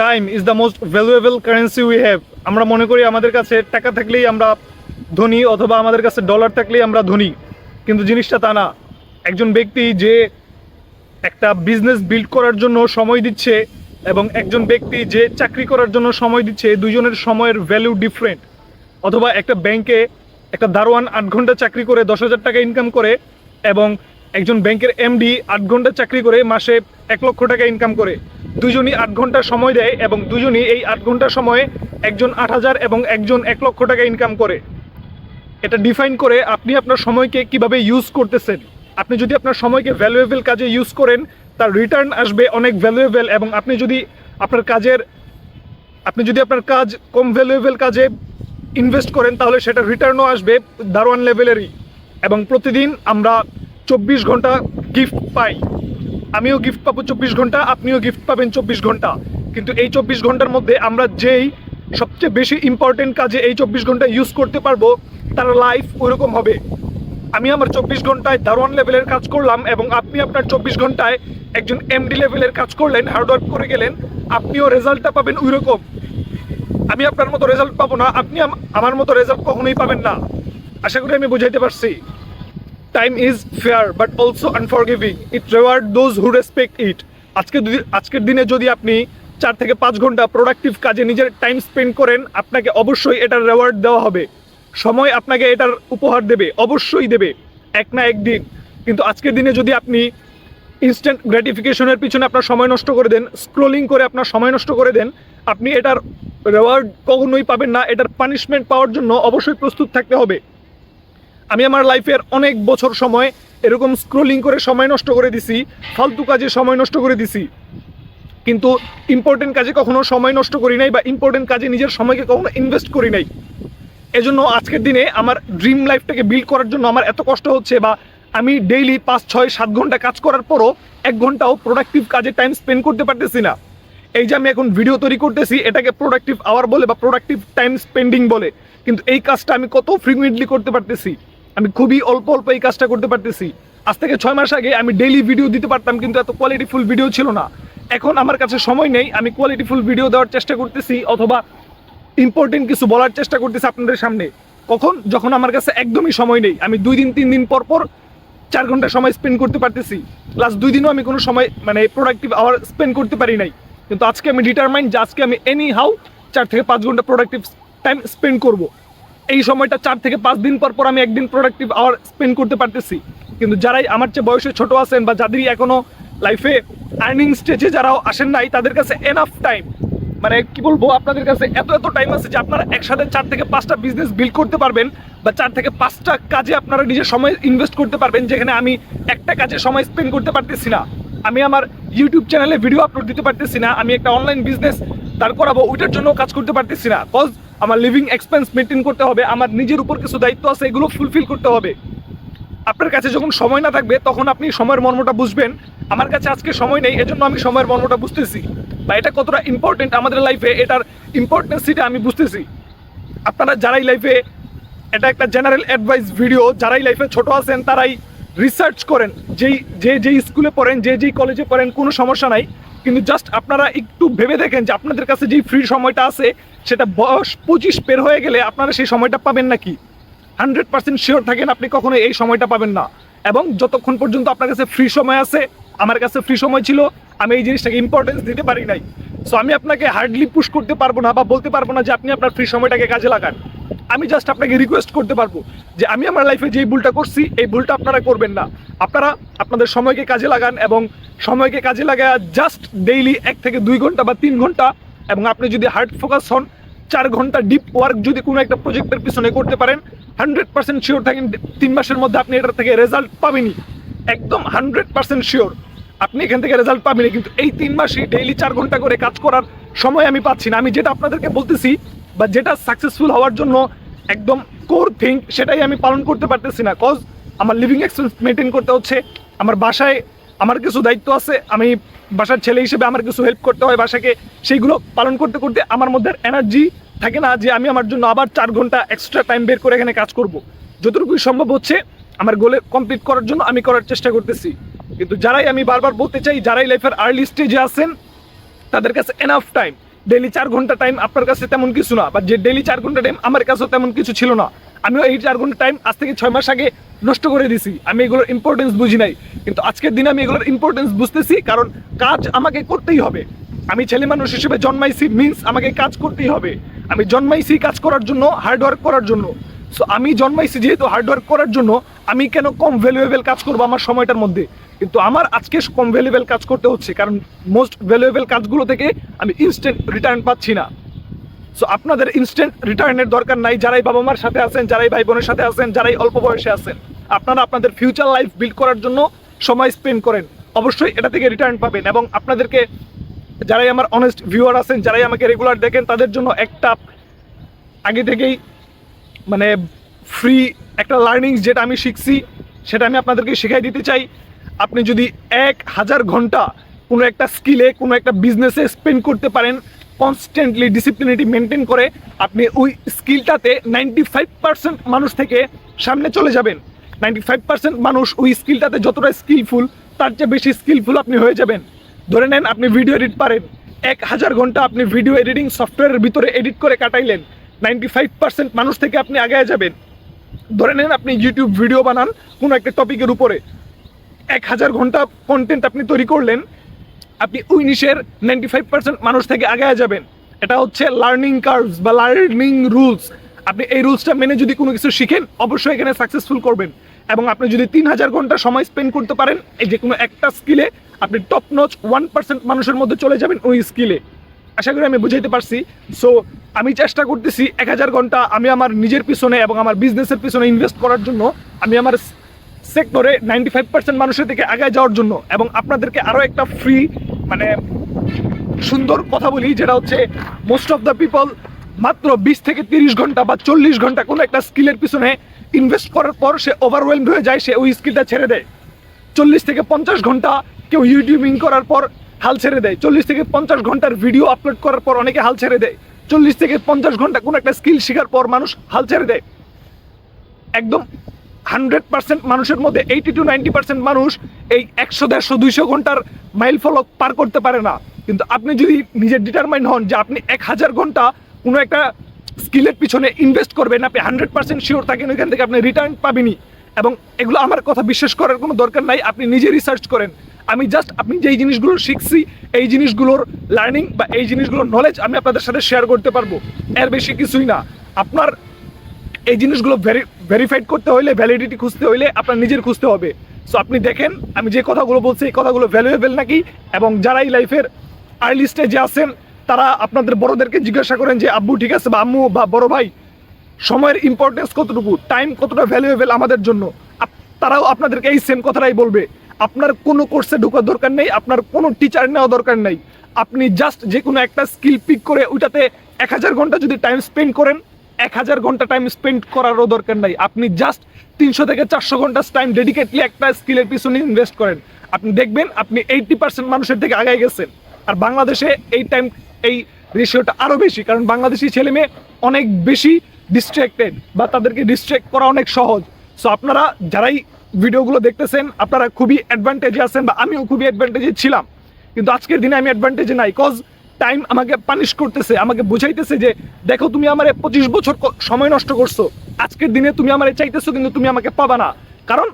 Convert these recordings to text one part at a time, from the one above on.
Time is the most valuable currency we have. আমরা মনে করি আমাদের কাছে টাকা থাকলেই আমরা ধনী, অথবা আমাদের কাছে ডলার থাকলেই আমরা ধনী, কিন্তু জিনিসটা তা না। একজন ব্যক্তি যে একটা বিজনেস বিল্ড করার জন্য সময় দিচ্ছে এবং একজন ব্যক্তি যে চাকরি করার জন্য সময় দিচ্ছে, দুজনের সময়ের ভ্যালু ডিফারেন্ট। অথবা একটা ব্যাংকে একটা দারোয়ান 8 ঘন্টা চাকরি করে 10,000 টাকা ইনকাম করে, এবং একজন ব্যাংকের এমডি 8 ঘন্টা চাকরি করে মাসে 1 লক্ষ টাকা ইনকাম করে। দুজনই 8 ঘন্টা সময় দেয় এবং দুজনই এই 8 ঘন্টা সময়ে একজন 8,000 এবং একজন 1 লক্ষ টাকা ইনকাম করে। এটা ডিফাইন করে আপনি আপনার সময়কে কিভাবে ইউজ করতেছেন। আপনি যদি আপনার সময়কে ভ্যালুয়েবল কাজে ইউজ করেন, তার রিটার্ন আসবে অনেক ভ্যালুয়েবল। এবং আপনি যদি আপনার কাজ কম ভ্যালুয়েবল কাজে ইনভেস্ট করেন, তাহলে সেটা রিটার্নও আসবে দারোয়ান লেভেলেরই। এবং প্রতিদিন আমরা 24 ঘন্টা গিফট পাই। আমিও গিফট পাবো 24 ঘন্টা, আপনিও গিফট পাবেন 24 ঘন্টা। কিন্তু এই 24 ঘন্টার মধ্যে আমরা যেই সবচেয়ে বেশি ইম্পর্টেন্ট কাজে এই 24 ঘন্টা ইউজ করতে পারবো, তার লাইফ ওইরকম হবে। আমি আমার 24 ঘন্টায় দারোয়ান লেভেলের কাজ করলাম এবং আপনি আপনার 24 ঘন্টায় একজন এমডি লেভেলের কাজ করলেন, হার্ডওয়ার্ক করে গেলেন, আপনিও রেজাল্টটা পাবেন ওই রকম। আমি আপনার মতো রেজাল্ট পাবো না, আপনি আমার মতো রেজাল্ট কখনোই পাবেন না। আশা করি আমি বুঝাইতে পারছি। Time is fair but also unforgiving, it reward those who respect it. আজকের দিনে যদি আপনি 4 থেকে 5 ঘন্টা প্রোডাক্টিভ কাজে নিজের টাইম স্পেন্ড করেন, আপনাকে অবশ্যই এটার রেওয়ার্ড দেওয়া হবে। সময় আপনাকে এটার উপহার দেবে, অবশ্যই দেবে এক না একদিন। কিন্তু আজকের দিনে যদি আপনি ইনস্ট্যান্ট গ্র্যাটিফিকেশনের পিছনে আপনার সময় নষ্ট করে দেন, স্ক্রোলিং করে আপনার সময় নষ্ট করে দেন, আপনি এটার রেওয়ার্ড কখনোই পাবেন না। এটার পানিশমেন্ট পাওয়ার জন্য অবশ্যই প্রস্তুত থাকতে হবে। আমি আমার লাইফের অনেক বছর সময় এরকম স্ক্রোলিং করে সময় নষ্ট করে দিছি, ফালতু কাজে সময় নষ্ট করে দিছি, কিন্তু ইম্পর্টেন্ট কাজে কখনো সময় নষ্ট করি নাই, বা ইম্পর্টেন্ট কাজে নিজের সময়কে কখনো ইনভেস্ট করি নাই। এজন্য আজকের দিনে আমার ড্রিম লাইফটাকে বিল্ড করার জন্য আমার এত কষ্ট হচ্ছে, বা আমি ডেইলি 5, 6, 7 ঘন্টা কাজ করার পরও 1 ঘন্টাও প্রোডাক্টিভ কাজে টাইম স্পেন্ড করতে পারতেছি না। এই যে আমি এখন ভিডিও তৈরি করতেছি, এটাকে প্রোডাক্টিভ আওয়ার বলে বা প্রোডাক্টিভ টাইম স্পেন্ডিং বলে, কিন্তু এই কাজটা আমি কত ফ্রিকুয়েন্টলি করতে পারতেছি। আমি খুবই অল্প অল্প এই কাজটা করতে পারতেছি। আজ থেকে 6 মাস আগে আমি ডেইলি ভিডিও দিতে পারতাম, কিন্তু এত কোয়ালিটিফুল ভিডিও ছিল না। এখন আমার কাছে সময় নেই, আমি কোয়ালিটিফুল ভিডিও দেওয়ার চেষ্টা করতেছি, অথবা ইম্পর্টেন্ট কিছু বলার চেষ্টা করতেছি আপনাদের সামনে। যখন আমার কাছে একদমই সময় নেই। আমি 2 দিন 3 দিন পর পর 4 ঘন্টা সময় স্পেন্ড করতে পারতেছি। লাস্ট 2 দিনও আমি কোনো সময় প্রোডাক্টিভ আওয়ার স্পেন্ড করতে পারি নাই। কিন্তু আজকে আমি ডিটারমাইন্ড যে আজকে আমি এনি হাউ 4 থেকে 5 ঘন্টা প্রোডাক্টিভ টাইম স্পেন্ড করব। এই সময়টা 4 থেকে 5 দিন পর পর আমি একদিন প্রোডাক্টিভ আওয়ার স্পেন্ড করতে পারতেছি। কিন্তু যারাই আমার চেয়ে বয়সে ছোট আছেন, বা যাদেরই এখনো লাইফে আর্নিং স্টেজে যারাও আসেন নাই, তাদের কাছে এনাফ টাইম, কি বলবো, আপনাদের কাছে এত টাইম আছে যে আপনারা একসাথে 4 থেকে 5টা বিজনেস বিল্ড করতে পারবেন, বা 4 থেকে 5টা কাজে আপনারা নিজের সময় ইনভেস্ট করতে পারবেন, যেখানে আমি একটা কাজে সময় স্পেন্ড করতে পারতেছি না। আমি আমার ইউটিউব চ্যানেলে ভিডিও আপলোড দিতে পারতেছি না, আমি একটা অনলাইন বিজনেস দাঁড় করাবো, ওইটার জন্য কাজ করতে পারতেছি না। কজ আমার লিভিং এক্সপেন্স মেনটেন করতে হবে, আমার নিজের উপর কিছু দায়িত্ব আছে, এগুলো ফুলফিল করতে হবে। আপনার কাছে যখন সময় না থাকবে, তখন আপনি সময়ের মর্মটা বুঝবেন। আমার কাছে আজকে সময় নেই, এজন্য আমি সময়ের মর্মটা বুঝতেছি, বা এটা কতটা ইম্পর্টেন্ট আমাদের লাইফে, এটার ইম্পর্টেন্সিটা আমি বুঝতেছি। আপনারা যারাই লাইফে, এটা একটা জেনারেল অ্যাডভাইস ভিডিও, যারাই লাইফে ছোট আছেন তারাই রিসার্চ করেন, যেই স্কুলে পড়েন, যেই কলেজে পড়েন, কোনো সমস্যা নাই, কিন্তু জাস্ট আপনারা একটু ভেবে দেখেন যে আপনাদের কাছে যেই ফ্রি সময়টা আছে, সেটা বয়স 25 পের হয়ে গেলে আপনারা সেই সময়টা পাবেন নাকি। 100% শিওর থাকেন আপনি কখনো এই সময়টা পাবেন না। এবং যতক্ষণ পর্যন্ত আপনার কাছে ফ্রি সময় আছে, আমার কাছে ফ্রি সময় ছিল, আমি এই জিনিসটাকে ইম্পর্টেন্স দিতে পারি নাই। সো আমি আপনাকে হার্ডলি পুশ করতে পারবো না, বা বলতে পারবো না যে আপনি আপনার ফ্রি সময়টাকে কাজে লাগান। আমি জাস্ট আপনাকে রিকোয়েস্ট করতে পারবো যে আমি আমার লাইফে যেই ভুলটা করছি, এই ভুলটা আপনারা করবেন না। আপনারা আপনাদের সময়কে কাজে লাগান, এবং সময়কে কাজে লাগায় জাস্ট ডেইলি 1 থেকে 2 ঘন্টা বা 3 ঘন্টা, এবং আপনি যদি হার্ড ফোকাস হন, 4 ঘন্টা ডিপ ওয়ার্ক যদি কোনো একটা প্রজেক্টের পিছনে করতে পারেন, 100% শিওর থাকেন 3 মাসের মধ্যে আপনি এটার থেকে রেজাল্ট পাবেনই। একদম 100% শিওর আপনি এখান থেকে রেজাল্ট পাবেনই। কিন্তু এই 3 মাসই ডেইলি 4 ঘন্টা করে কাজ করার সময় আমি পাচ্ছি না। আমি যেটা আপনাদেরকে বলতেছি, বা যেটা সাকসেসফুল হওয়ার জন্য একদম কোর থিং, সেটাই আমি পালন করতে পারতেছি না। কজ আমার লিভিং এক্সপেন্স মেনটেন করতে হচ্ছে, আমার বাসায় আমার কিছু দায়িত্ব আছে, আমি বাসার ছেলে হিসেবে আমার কিছু হেল্প করতে হয় বাসাকে, সেইগুলো পালন করতে করতে আমার মধ্যে এনার্জি থাকে না যে আমি আমার জন্য আবার 4 ঘন্টা এক্সট্রা টাইম বের করে এখানে কাজ করব। যতটুকুই সম্ভব হচ্ছে আমার গোলে কমপ্লিট করার জন্য আমি করার চেষ্টা করতেছি। কিন্তু যারাই, আমি বারবার বলতে চাই, যারাই লাইফের আর্লি স্টেজে আছেন, তাদের কাছে এনাফ টাইম, ডেইলি 4 ঘন্টা টাইম আপনার কাছে তেমন কিছু না, বা যে ডেইলি 4 ঘন্টা টাইম আমার কাছেও তেমন কিছু ছিল না। আমিও এই 4 ঘন্টা টাইম আজ থেকে 6 মাস আগে নষ্ট করে দিছি। আমি এগুলোর ইম্পর্টেন্স বুঝি নাই, কিন্তু আজকের দিনে আমি এগুলোর ইম্পর্টেন্স বুঝতেছি, কারণ কাজ আমাকে করতেই হবে। আমি ছেলে মানুষ হিসেবে জন্মাইছি, মিন্স আমাকে কাজ করতেই হবে। আমি জন্মাইছি কাজ করার জন্য, হার্ডওয়ার্ক করার জন্য। সো আমি জন্মাইছি যেহেতু হার্ডওয়ার্ক করার জন্য, আমি কেন কম ভ্যালুয়েবল কাজ করবো আমার সময়টার মধ্যে? কিন্তু আমার আজকে কম ভ্যালুয়েবল কাজ করতে হচ্ছে, কারণ মোস্ট ভ্যালুয়েবল কাজগুলো থেকে আমি ইনস্ট্যান্ট রিটার্ন পাচ্ছি না। সো আপনাদের ইনস্ট্যান্ট রিটার্নের দরকার নাই। যারাই বাবা মার সাথে আছেন, যারাই ভাই বোনের সাথে আছেন, যারাই অল্প বয়সে আছেন, আপনারা আপনাদের ফিউচার লাইফ বিল্ড করার জন্য সময় স্পেন্ড করেন, অবশ্যই এটা থেকে রিটার্ন পাবেন। এবং আপনাদেরকে, যারাই আমার অনেস্ট ভিউয়ার আছেন, যারাই আমাকে রেগুলার দেখেন, তাদের জন্য একটা আগে থেকেই মানে ফ্রি একটা লার্নিং যেটা আমি শিখছি, সেটা আমি আপনাদেরকে শেখাই দিতে চাই। আপনি যদি 1000 ঘন্টা কোনো একটা স্কিলে, কোনো একটা বিজনেসে স্পেন্ড করতে পারেন, কনস্ট্যান্টলি ডিসিপ্লিনিটি মেনটেন করে, আপনি ওই স্কিলটাতে 95% মানুষ থেকে সামনে চলে যাবেন। 95% মানুষ ওই স্কিলটাতে যতটা স্কিলফুল, তার চেয়ে বেশি স্কিলফুল আপনি হয়ে যাবেন। ধরে নেন আপনি ভিডিও এডিট পারেন, 1000 ঘন্টা আপনি ভিডিও এডিটিং সফটওয়্যারের ভিতরে এডিট করে কাটাইলেন, 95% মানুষ থেকে আপনি আগায় যাবেন। ধরে নেন আপনি ইউটিউব ভিডিও বানান কোনো একটা টপিকের উপরে, 1000 ঘন্টা কন্টেন্ট আপনি তৈরি করলেন, আপনি ওই নিশের 95% মানুষ থেকে আগায় যাবেন। এটা হচ্ছে লার্নিং কার্ভস বা লার্নিং রুলস। আপনি এই রুলসটা মেনে যদি কোনো কিছু শিখেন, অবশ্যই এখানে সাকসেসফুল করবেন। এবং আপনি যদি 3000 ঘন্টা সময় স্পেন্ড করতে পারেন এই যে কোনো একটা স্কিলে, আপনি টপ নচ 1% মানুষের মধ্যে চলে যাবেন ওই স্কিলে। আশা করি আমি বুঝাইতে পারছি। সো আমি চেষ্টা করতেছি 1000 ঘন্টা আমি আমার নিজের পিছনে এবং আমার বিজনেসের পিছনে ইনভেস্ট করার জন্য, আমি আমার সেক্টরে 95% মানুষের থেকে আগায় যাওয়ার জন্য। এবং আপনাদেরকে আরও একটা ফ্রি মানে সুন্দর কথা বলি, যেটা হচ্ছে মোস্ট অফ দ্য পিপল মাত্র 20 থেকে 30 ঘন্টা বা 40 ঘন্টা কোনো একটা স্কিলের পিছনে ইনভেস্ট করার পর সে ওভারওয়েলমড হয়ে যায়, সে ওই স্কিলটা ছেড়ে দেয়। 40 থেকে 50 ঘন্টা কেউ ইউটিউবিং করার পর হাল ছেড়ে দেয়। 40 থেকে 50 ঘন্টার ভিডিও আপলোড করার পর অনেকে হাল ছেড়ে দেয়। 40 থেকে 50 ঘন্টা কোনো একটা স্কিল শেখার পর মানুষ হাল ছেড়ে দেয়। একদম 100% মানুষের মধ্যে 80 to 90% মানুষ এই 100, 150, 200 ঘন্টার মাইল ফলক পার করতে পারে না। কিন্তু আপনি যদি নিজের ডিটারমাইন্ড হন যে আপনি 1000 ঘন্টা কোনো একটা স্কিলের পিছনে ইনভেস্ট করবেন, আপনি 100% শিওর থাকেন ওইখান থেকে আপনি রিটার্ন পাবেনই। এবং এগুলো আমার কথা বিশ্বাস করার কোনো দরকার নাই, আপনি নিজে রিসার্চ করেন। আমি জাস্ট আপনি যেই জিনিসগুলো শিখছি, এই জিনিসগুলোর লার্নিং বা এই জিনিসগুলোর নলেজ আমি আপনাদের সাথে শেয়ার করতে পারবো, এর বেশি কিছুই না। আপনার এই জিনিসগুলো ভেরিফাইড করতে হইলে, ভ্যালিডিটি খুঁজতে হইলে আপনার নিজের খুঁজতে হবে। সো আপনি দেখেন আমি যে কথাগুলো বলছি, এই কথাগুলো ভ্যালুয়েবল নাকি। এবং যারাই লাইফের আর্লি স্টেজে আছেন, তারা আপনাদের বড়দেরকে জিজ্ঞাসা করেন যে আব্বু ঠিক আছে, বা আম্মু বা বড় ভাই, সময়ের ইম্পর্টেন্স কতটুকু, টাইম কতটা ভ্যালুয়েবল আমাদের জন্য। তারাও আপনাদেরকে এই সেম কথাটাই বলবে। আপনার কোনো কোর্সে ঢোকার দরকার নেই, আপনার কোনো টিচার নেওয়া দরকার নেই। আপনি জাস্ট যে কোনো একটা স্কিল পিক করে ওইটাতে 1000 ঘন্টা যদি টাইম স্পেন্ড করেন, 1000 ঘন্টা টাইম স্পেন্ড করারও দরকার নাই। আপনি জাস্ট 300 থেকে 400 ঘন্টা টাইম ডেডিকেটলি একটা স্কিলের পিছনে ইনভেস্ট করেন, আপনি দেখবেন আপনি 80% মানুষের থেকে আগায় গেছেন। আর বাংলাদেশে এই রেশিওটা আরও বেশি, কারণ বাংলাদেশি ছেলে মেয়ে অনেক বেশি ডিস্ট্র্যাক্টেড, বা তাদেরকে ডিস্ট্র্যাক্ট করা অনেক সহজ। সো আপনারা যারাই ভিডিওগুলো দেখতেছেন, আপনারা খুবই অ্যাডভান্টেজে আছেন, বা আমিও খুবই অ্যাডভান্টেজে ছিলাম। কিন্তু আজকের দিনে আমি অ্যাডভান্টেজে নাই, কজ টাইম আমাকে পানিশ করতেছে, আমাকে বুঝাইতেছে যে দেখো তুমি আমার 25 বছর সময় নষ্ট করছো, আজকের দিনে তুমি আমার চাইতেছো কিন্তু তুমি আমাকে পাবা না, কারণ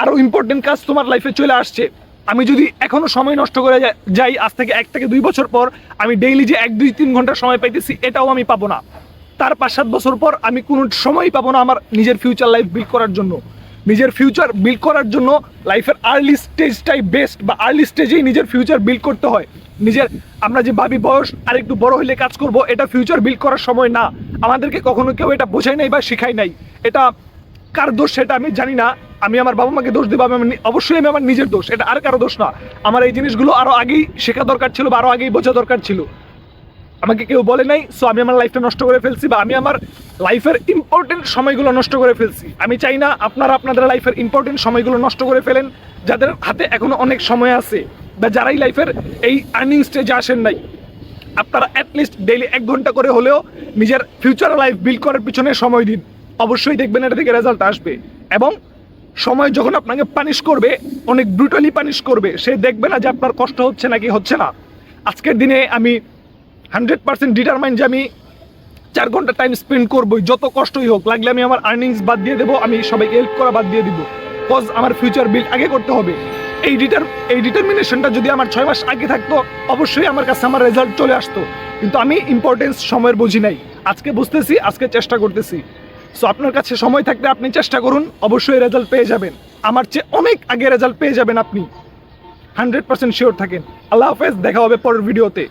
আরও ইম্পর্টেন্ট কাজ তোমার লাইফে চলে আসছে। আমি যদি এখনো সময় নষ্ট করে যাই, আজ থেকে 1 থেকে 2 বছর পর আমি ডেইলি যে 1, 2, 3 ঘন্টা সময় পাইতেছি, এটাও আমি পাবো না। তার 5-7 বছর পর আমি কোনো সময়ই পাবো না আমার নিজের ফিউচার লাইফ বিল্ড করার জন্য। নিজের ফিউচার বিল্ড করার জন্য লাইফের আর্লি স্টেজটাই বেস্ট, বা আর্লি স্টেজেই নিজের ফিউচার বিল্ড করতে হয়। আমরা যে ভাবি বয়স আর একটু বড় হইলে কাজ করব, এটা ফিউচার বিল্ড করার সময় না। আমাদেরকে কখনো কেউ এটা বোঝায় নাই বা শেখায় নাই। এটা কার দোষ সেটা আমি জানি না, আমি আমার বাবা মাকে দোষ দেবো, অবশ্যই আমি আমার নিজের দোষ, এটা আর কারো দোষ না। আমার এই জিনিসগুলো আরও আগেই শেখা দরকার ছিল, বা আরও আগেই বোঝা দরকার ছিল। আমাকে কেউ বলে নাই, সো আমি আমার লাইফটা নষ্ট করে ফেলছি, বা আমি আমার লাইফের ইম্পর্টেন্ট সময়গুলো নষ্ট করে ফেলছি। আমি চাই না আপনারা আপনাদের লাইফের ইম্পর্টেন্ট সময়গুলো নষ্ট করে ফেলেন, যাদের হাতে এখনো অনেক সময় আছে, বা যারাই লাইফের এই আর্নিং স্টেজে আসেন নাই। আপনারা অ্যাটলিস্ট ডেইলি 1 ঘন্টা করে হলেও নিজের ফিউচার লাইফ বিল্ড করার পিছনে সময় দিন, অবশ্যই দেখবেন এটা থেকে রেজাল্ট আসবে। এবং সময় যখন আপনাকে পানিশ করবে, অনেক ব্রুটালি পানিশ করবে, সে দেখবে না যে আপনার কষ্ট হচ্ছে নাকি হচ্ছে না। আজকের দিনে আমি 100% ডিটারমাইন যে আমি 4 ঘন্টা টাইম স্পেন্ড করবোই, যত কষ্টই হোক, লাগলে আমি আমার আর্নিংস বাদ দিয়ে দেবো, আমি সবাইকে হেল্প করা বাদ দিয়ে দিব, কজ আমার ফিউচার বিল্ড আগে করতে হবে। এই ডিটারমিনেশনটা যদি আমার 6 মাস আগে থাকতো, অবশ্যই আমার কাছে আমার রেজাল্ট চলে আসতো। কিন্তু আমি ইম্পর্টেন্স সময়ের বুঝি নাই, আজকে বুঝতেছি, আজকে চেষ্টা করতেছি। সো আপনার কাছে সময় থাকলে আপনি চেষ্টা করুন, অবশ্যই রেজাল্ট পেয়ে যাবেন, আমার চেয়ে অনেক আগে রেজাল্ট পেয়ে যাবেন আপনি, 100% শিওর থাকেন। আল্লাহ হাফেজ, দেখা হবে পরের ভিডিওতে।